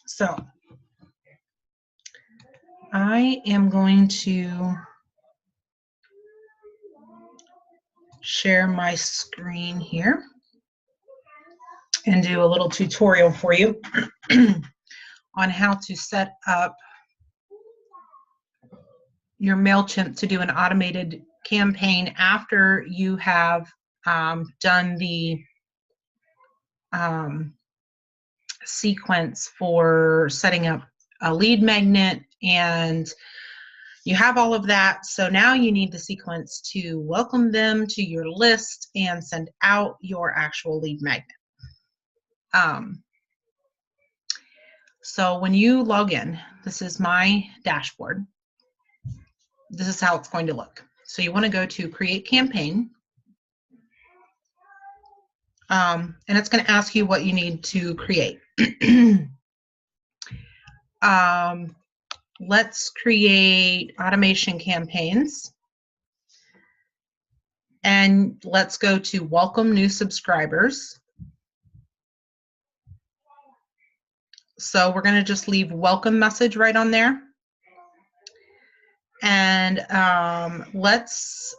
So I am going to share my screen here and do a little tutorial for you on how to set up your MailChimp to do an automated campaign after you have done the sequence for setting up a lead magnet, and you have all of that. So now you need the sequence to welcome them to your list and send out your actual lead magnet. So when you log in, this is my dashboard. This is how it's going to look. So you want to go to Create Campaign. And it's going to ask you what you need to create. Let's create automation campaigns. And let's go to Welcome New Subscribers. So we're going to just leave welcome message right on there. And let's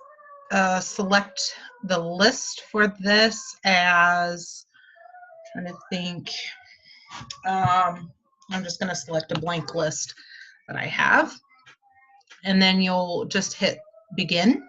select the list for this as, I'm trying to think, I'm just going to select a blank list that I have. And then you'll just hit begin.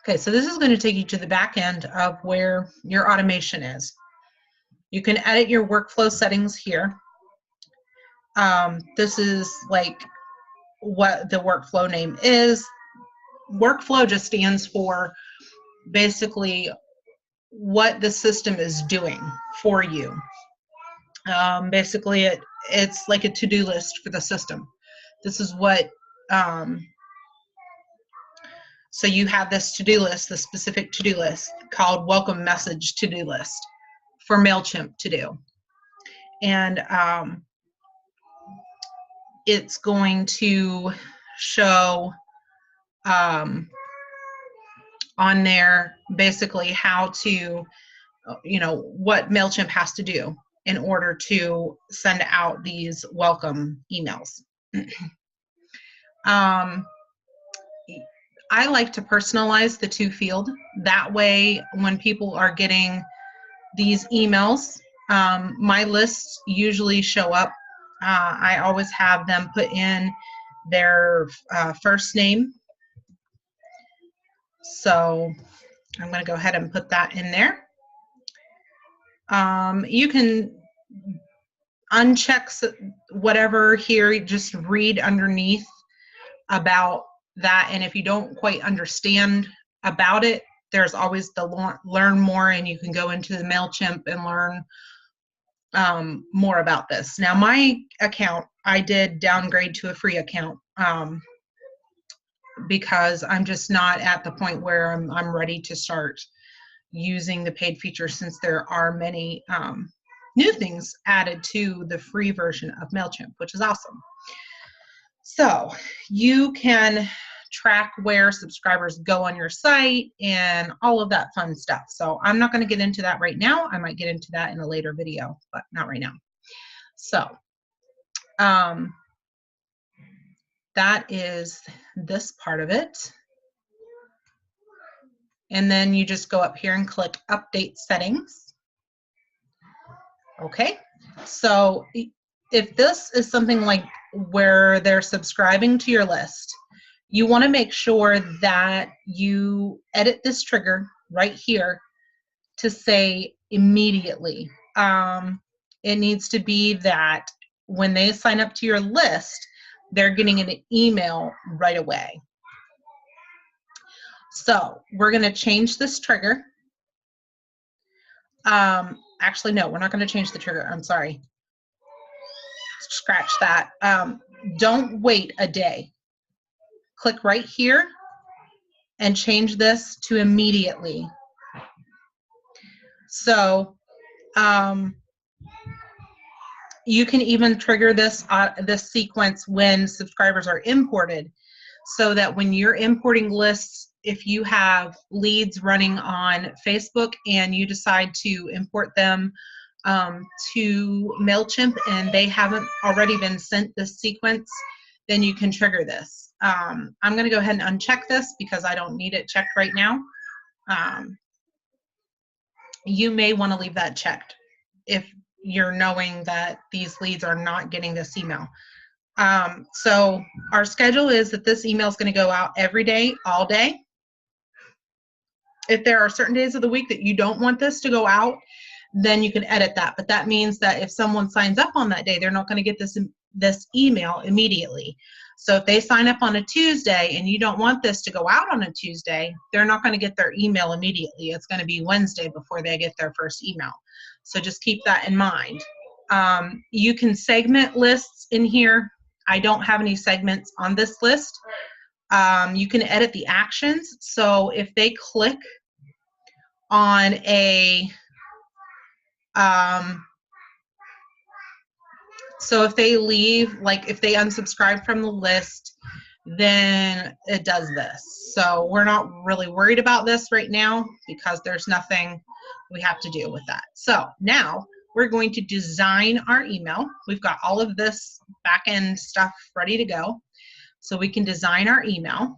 Okay, so this is going to take you to the back end of where your automation is. You can edit your workflow settings here. This is like what the workflow name is. Workflow just stands for basically what the system is doing for you. Basically, it's like a to-do list for the system. This is what, so you have this to-do list, the specific to-do list called Welcome Message To-Do List for MailChimp to do. And it's going to show on there basically how to, what MailChimp has to do in order to send out these welcome emails. I like to personalize the to field. That way, when people are getting these emails, my lists usually show up. I always have them put in their first name. So I'm going to go ahead and put that in there. You can uncheck whatever here, just read underneath about that. And if you don't quite understand about it, there's always the learn more, and you can go into the MailChimp and learn more about this. Now, my account, I did downgrade to a free account because I'm just not at the point where I'm ready to start using the paid feature, since there are many new things added to the free version of MailChimp, which is awesome. So you can track where subscribers go on your site and all of that fun stuff. So I'm not going to get into that right now. I might get into that in a later video, but not right now. So that is this part of it. And then you just go up here and click Update Settings. Okay, so if this is something like where they're subscribing to your list, you want to make sure that you edit this trigger right here to say immediately. It needs to be that when they sign up to your list, they're getting an email right away. So we're going to change this trigger. Actually, no, we're not going to change the trigger. I'm sorry. Scratch that. don't wait a day. Click right here and change this to immediately. So you can even trigger this this sequence when subscribers are imported, so that when you're importing lists, if you have leads running on Facebook and you decide to import them to MailChimp and they haven't already been sent this sequence, then you can trigger this. I'm going to go ahead and uncheck this because I don't need it checked right now. You may want to leave that checked if you're knowing that these leads are not getting this email. So our schedule is that this email is going to go out every day, all day. If there are certain days of the week that you don't want this to go out, then you can edit that. But that means that if someone signs up on that day, they're not going to get this email immediately. So if they sign up on a Tuesday and you don't want this to go out on a Tuesday, they're not going to get their email immediately. It's going to be Wednesday before they get their first email. So just keep that in mind. You can segment lists in here. I don't have any segments on this list. You can edit the actions. So if they click on a so if they leave, like if they unsubscribe from the list, then it does this. So we're not really worried about this right now because there's nothing we have to do with that. So now we're going to design our email. We've got all of this back-end stuff ready to go. So we can design our email.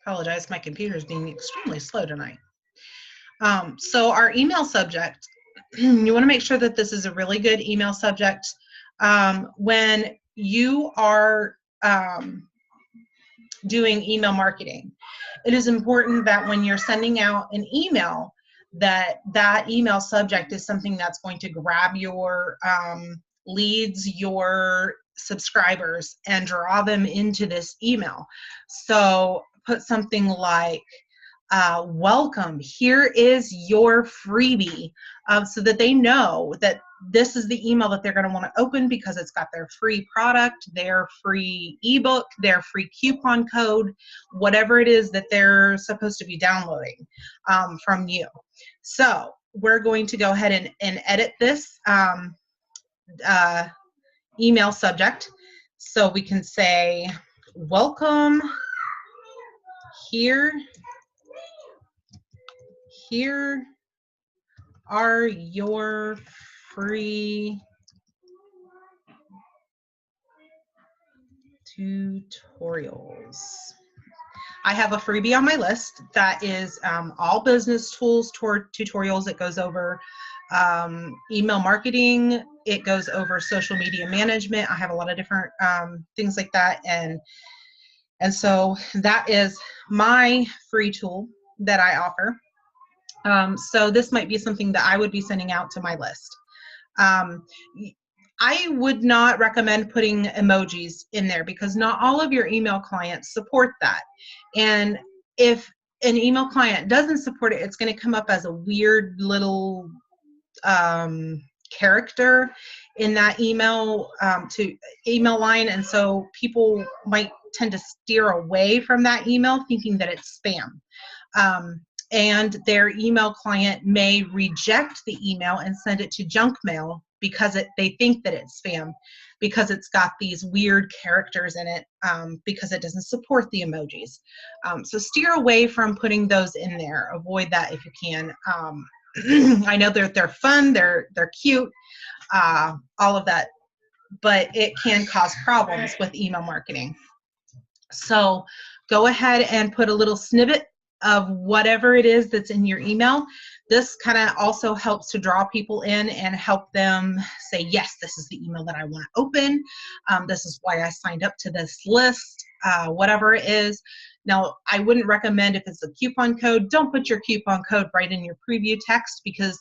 Apologize, my computer is being extremely slow tonight. So our email subject, you want to make sure that this is a really good email subject. When you are doing email marketing, it is important that when you're sending out an email, that email subject is something that's going to grab your leads, your subscribers, and draw them into this email. So put something like, welcome, here is your freebie, so that they know that this is the email that they're going to want to open because it's got their free product, their free ebook, their free coupon code, whatever it is that they're supposed to be downloading from you. So we're going to go ahead and edit this email subject. So we can say, welcome, here are your free tutorials. I have a freebie on my list that is all business tools toward tutorials. It goes over email marketing. It goes over social media management. I have a lot of different things like that. And so that is my free tool that I offer. So this might be something that I would be sending out to my list. I would not recommend putting emojis in there because not all of your email clients support that. And if an email client doesn't support it, it's going to come up as a weird little character in that email line. And so people might tend to steer away from that email thinking that it's spam. And their email client may reject the email and send it to junk mail because they think that it's spam, because it's got these weird characters in it, because it doesn't support the emojis. So steer away from putting those in there. Avoid that if you can. I know they're fun, they're cute, all of that, but it can cause problems with email marketing. So go ahead and put a little snippet of whatever it is that's in your email. This kind of also helps to draw people in and help them say, yes, this is the email that I want to open. This is why I signed up to this list, whatever it is. Now, I wouldn't recommend if it's a coupon code, don't put your coupon code right in your preview text because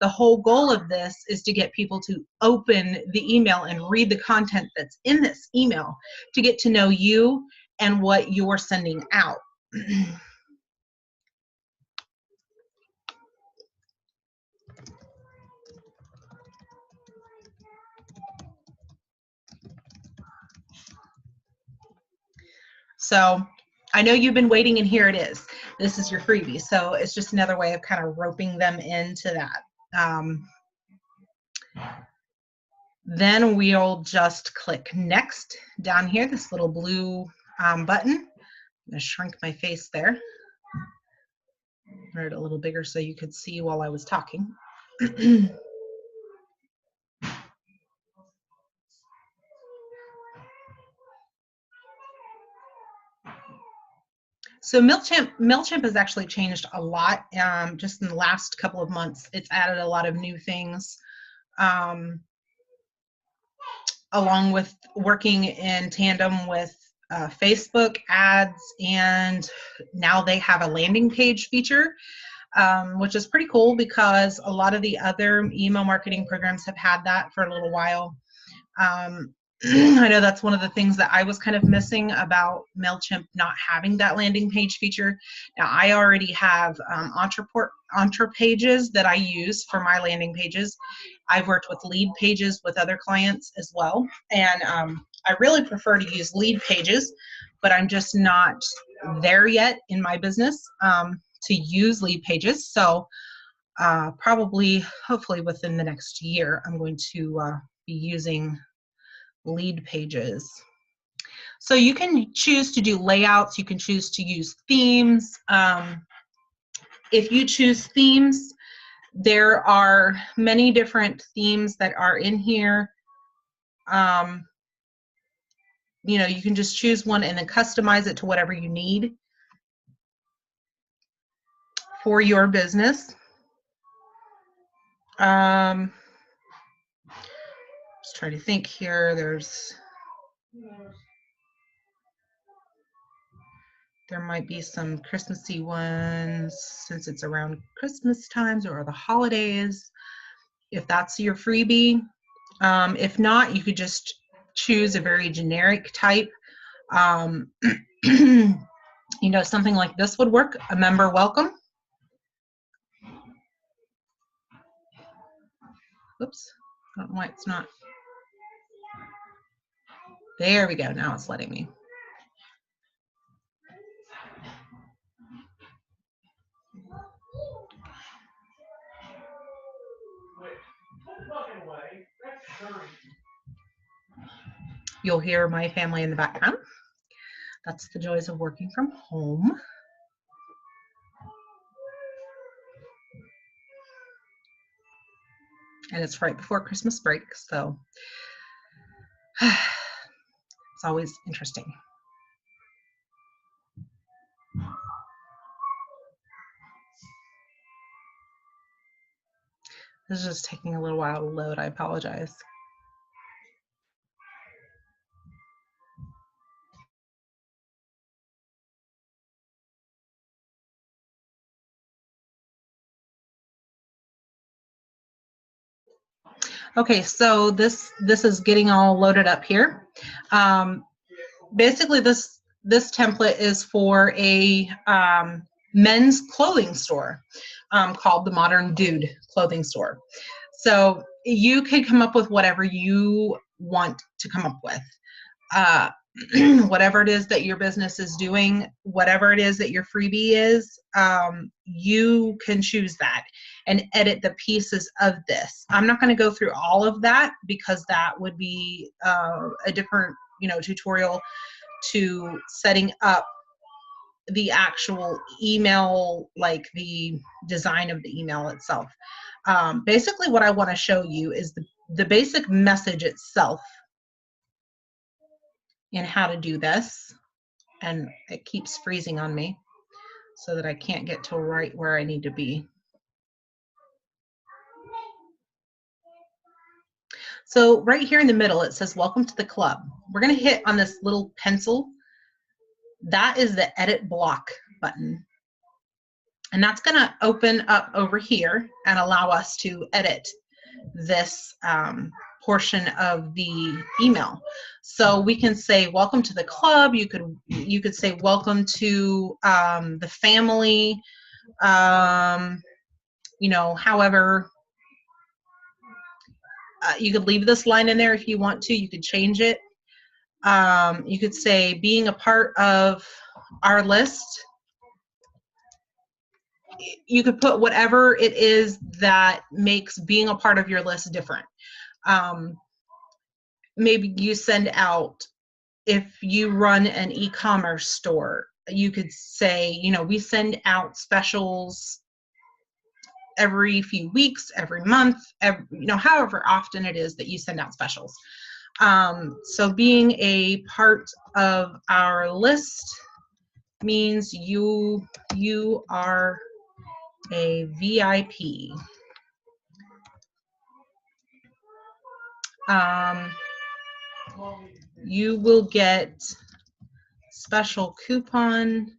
The whole goal of this is to get people to open the email and read the content that's in this email to get to know you and what you're sending out. So I know you've been waiting, and here it is. This is your freebie. So it's just another way of kind of roping them into that. Then we'll just click next down here, this little blue button. I'm going to shrink my face there. Made it a little bigger so you could see while I was talking. So MailChimp has actually changed a lot just in the last couple of months. It's added a lot of new things, along with working in tandem with Facebook ads, and now they have a landing page feature, which is pretty cool because a lot of the other email marketing programs have had that for a little while. I know that's one of the things that I was kind of missing about MailChimp not having that landing page feature. Now, I already have entre pages that I use for my landing pages. I've worked with lead pages with other clients as well, and I really prefer to use lead pages, but I'm just not there yet in my business to use lead pages. So probably, hopefully within the next year, I'm going to be using lead pages. So you can choose to do layouts, you can choose to use themes. If you choose themes, there are many different themes that are in here. You know, you can just choose one and then customize it to whatever you need for your business. Just trying to think here. There might be some Christmassy ones since it's around Christmas times or the holidays, if that's your freebie. If not, you could just choose a very generic type. You know, something like this would work, a member welcome. Oops, I don't know why it's not. There we go, now it's letting me. You'll hear my family in the background. That's the joys of working from home. And it's right before Christmas break, so it's always interesting. This is just taking a little while to load. I apologize. Okay, so this is getting all loaded up here. Basically, this template is for a men's clothing store called the Modern Dude Clothing Store. So you can come up with whatever you want to come up with. Whatever it is that your business is doing, whatever it is that your freebie is, you can choose that and edit the pieces of this. I'm not going to go through all of that because that would be a different, you know, tutorial to setting up the actual email, like the design of the email itself. Basically, what I want to show you is the basic message itself and how to do this. And it keeps freezing on me so that I can't get to right where I need to be. So right here in the middle, it says, welcome to the club. We're going to hit on this little pencil. That is the edit block button. And that's going to open up over here and allow us to edit this portion of the email. So we can say welcome to the club. You could say welcome to the family. You know, however, you could leave this line in there if you want to. You could change it. You could say being a part of our list. You could put whatever it is that makes being a part of your list different. Maybe you send out, if you run an e-commerce store, you could say, you know, we send out specials every few weeks, every month, you know, however often it is that you send out specials. So being a part of our list means you are a VIP. You will get special coupon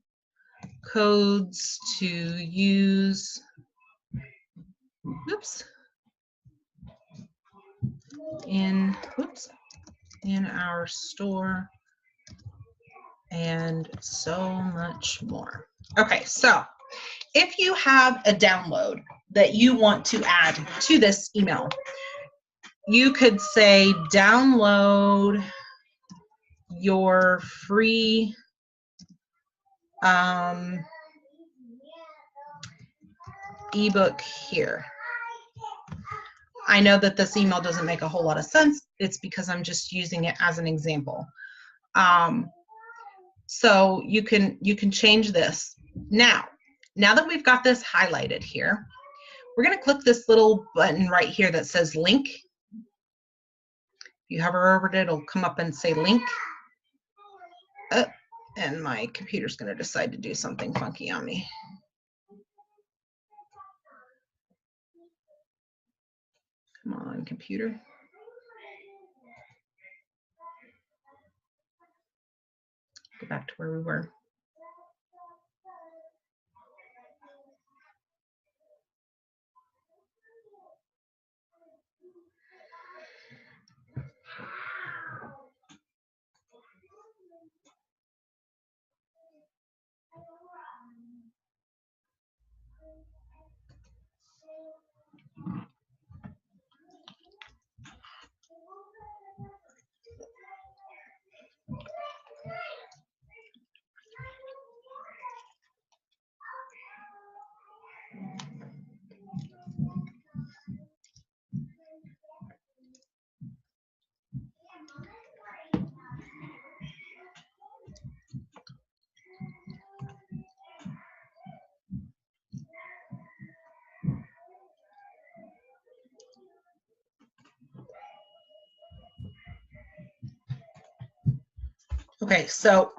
codes to use, in our store, and so much more. Okay, so if you have a download that you want to add to this email, you could say download your free ebook here. I know that this email doesn't make a whole lot of sense. It's because I'm just using it as an example. So you can change this. Now that we've got this highlighted here, we're going to click this little button right here that says link. If you hover over it, it'll come up and say link. And my computer's going to decide to do something funky on me. Come on, computer. Go back to where we were. Okay, so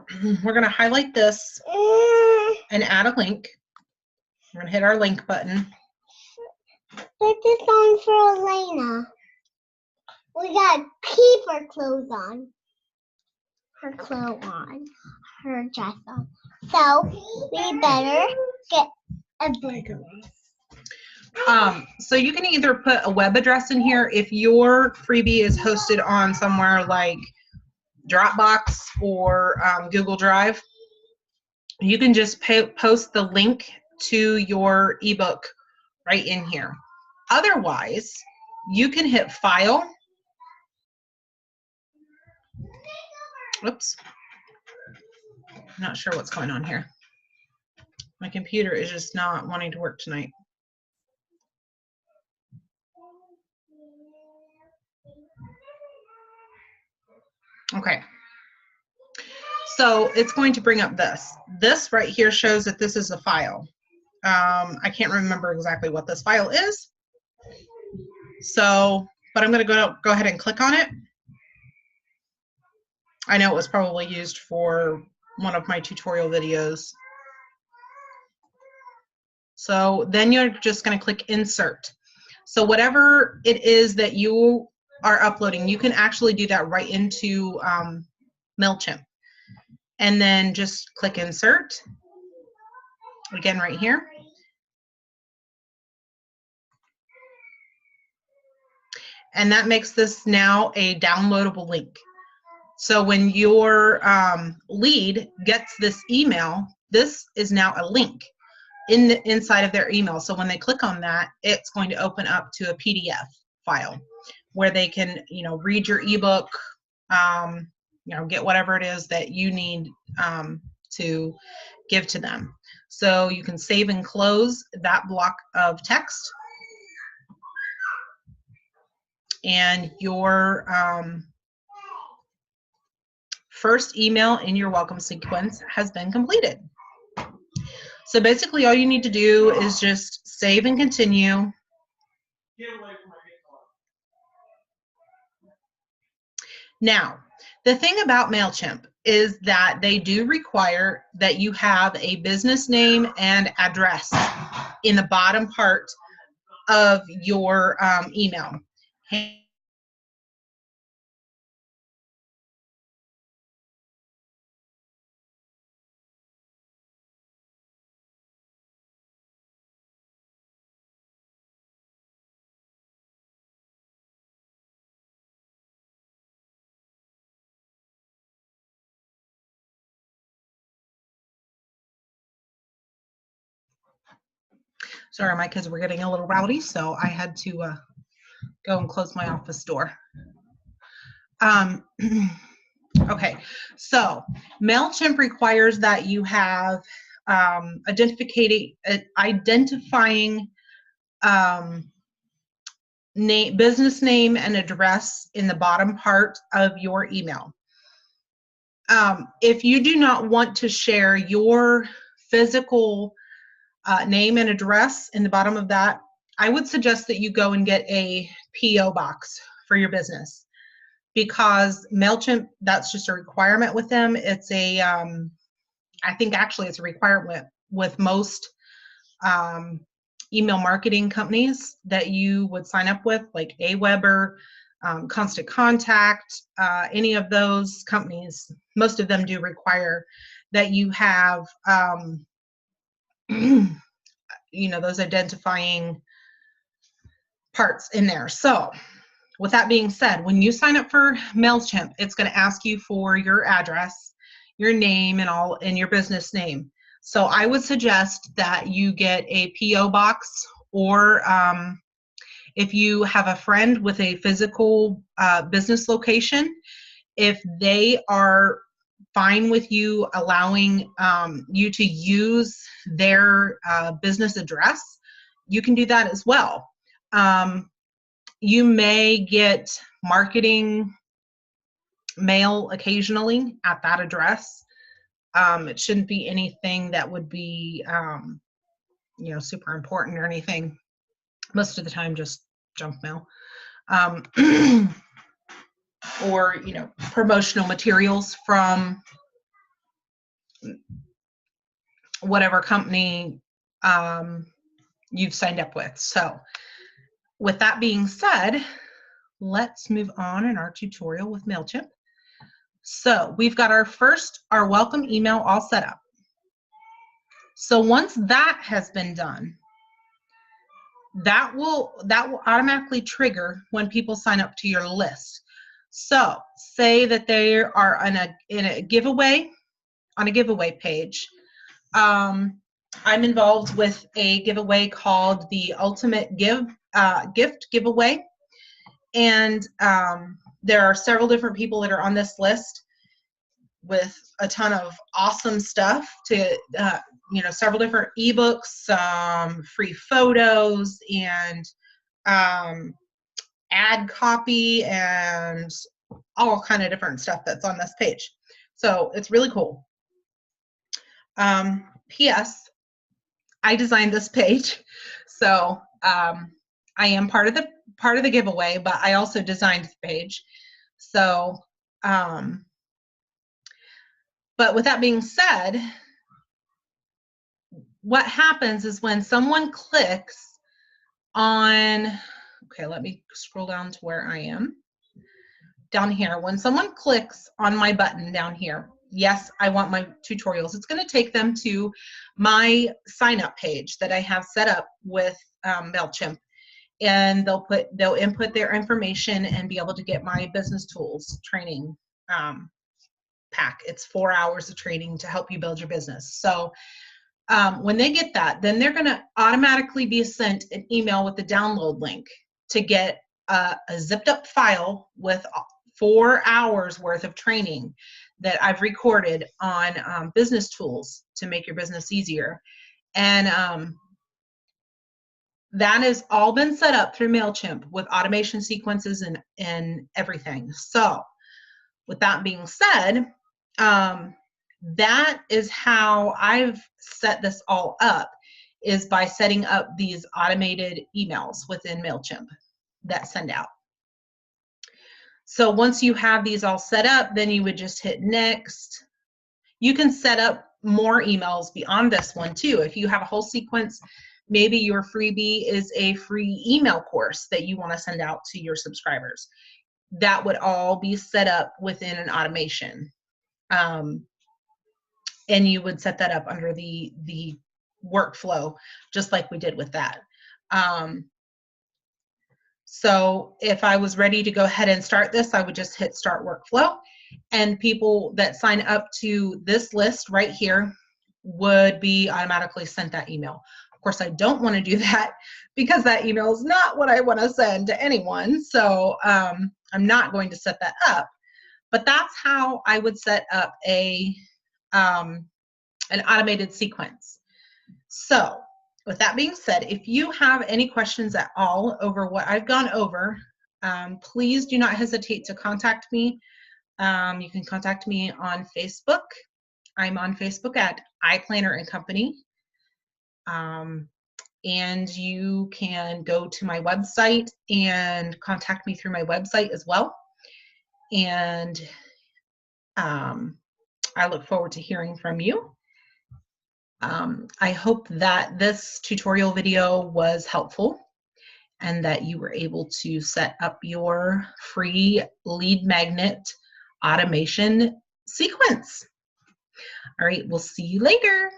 we're going to highlight this and add a link. We're going to hit our link button. Put this on for Elena. We got keep her clothes on. Her clothes on. Her dress on. So we better get a bigger one. So you can either put a web address in here if your freebie is hosted on somewhere like Dropbox or Google Drive. You can just post the link to your ebook right in here. Otherwise, you can hit File. Oops. I'm not sure what's going on here. My computer is just not wanting to work tonight. Okay. So it's going to bring up this. This right here shows that this is a file. I can't remember exactly what this file is. So, but I'm going to go ahead and click on it. I know it was probably used for one of my tutorial videos. So then you're just going to click Insert. So whatever it is that you are uploading, you can actually do that right into MailChimp. And then just click Insert, again right here, And that makes this now a downloadable link. So when your lead gets this email, this is now a link inside of their email. So when they click on that, it's going to open up to a PDF file where they can, read your ebook, get whatever it is that you need to give to them. So you can save and close that block of text, and your first email in your welcome sequence has been completed. So basically all you need to do is just save and continue. Now, the thing about MailChimp is that they do require that you have a business name and address in the bottom part of your email. Sorry, my kids were getting a little rowdy, so I had to go and close my office door. Okay, so MailChimp requires that you have identifying business name and address in the bottom part of your email. If you do not want to share your physical name and address in the bottom of that, I would suggest that you go and get a P.O. box for your business, because MailChimp, that's just a requirement with them. It's a, I think actually it's a requirement with most email marketing companies that you would sign up with, like Aweber, Constant Contact, any of those companies. Most of them do require that you have those identifying parts in there. So with that being said, when you sign up for MailChimp, it's going to ask you for your address, your name, and your business name. So I would suggest that you get a P.O. box, or if you have a friend with a physical business location, if they are fine with you allowing you to use their business address, you can do that as well. You may get marketing mail occasionally at that address. It shouldn't be anything that would be super important or anything. Most of the time, just junk mail. Or promotional materials from whatever company you've signed up with. So with that being said, let's move on in our tutorial with MailChimp. So we've got our welcome email all set up. So once that has been done, that will automatically trigger when people sign up to your list. So say that they are in a giveaway, on a giveaway page. I'm involved with a giveaway called the Ultimate Gift Giveaway. And there are several different people that are on this list with a ton of awesome stuff to, several different ebooks, free photos, and ad copy, and all kind of different stuff that's on this page. So it's really cool. P.S. I designed this page, so I am part of the giveaway, but I also designed the page. So, but with that being said, what happens is when someone clicks on, okay, let me scroll down to where I am. Down here, when someone clicks on my button down here, yes, I want my tutorials, it's going to take them to my sign up page that I have set up with MailChimp. and they'll input their information and be able to get my business tools training pack. It's 4 hours of training to help you build your business. So when they get that, then they're going to automatically be sent an email with the download link to get a zipped up file with 4 hours worth of training that I've recorded on business tools to make your business easier. And that has all been set up through MailChimp with automation sequences and everything. So with that being said, that is how I've set this all up, is by setting up these automated emails within MailChimp that send out. So once you have these all set up, then you would just hit next. You can set up more emails beyond this one too. If you have a whole sequence, maybe your freebie is a free email course that you want to send out to your subscribers. That would all be set up within an automation. And you would set that up under the workflow, just like we did with that. So if I was ready to go ahead and start this, I would just hit start workflow, and people that sign up to this list right here would be automatically sent that email. Of course, I don't want to do that because that email is not what I want to send to anyone. So I'm not going to set that up, but that's how I would set up an automated sequence. So with that being said, if you have any questions at all over what I've gone over, please do not hesitate to contact me. You can contact me on Facebook. I'm on Facebook at iPlanner and Company. And you can go to my website and contact me through my website as well. And I look forward to hearing from you. I hope that this tutorial video was helpful and that you were able to set up your free lead magnet automation sequence. All right, we'll see you later.